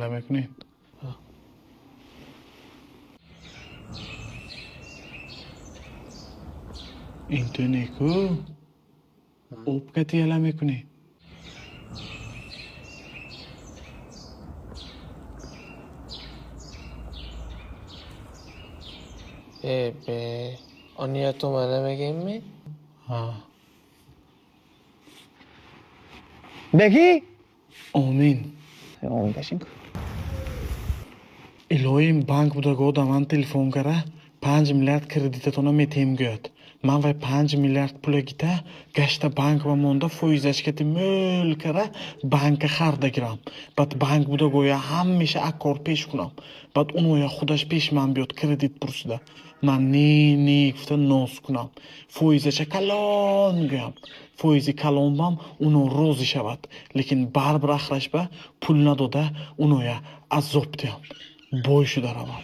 alame kuni. Intoniku. Opkati alame kuni. Be, oniya to'malaganmi? Ha. Beki? Amin. Amin dashing. Iloyim bank budaga odaman telefon kara 5 milliard kreditatona metem göt. Man va 5 milliard pula gita gashta bank va monda foizashkati möl kara banka harda giram. Bat bank budagoya hamisha akkor pesh kunam. Bat unoya xudash pesh man biot kredit bursida. Man ne gufta nos kunam. Foizasha kalon guyam. Foizi kalon bam uno rozi shavat. Lekin baribir axrashba pulna doda unoya azob deyam. Boy shu daraman.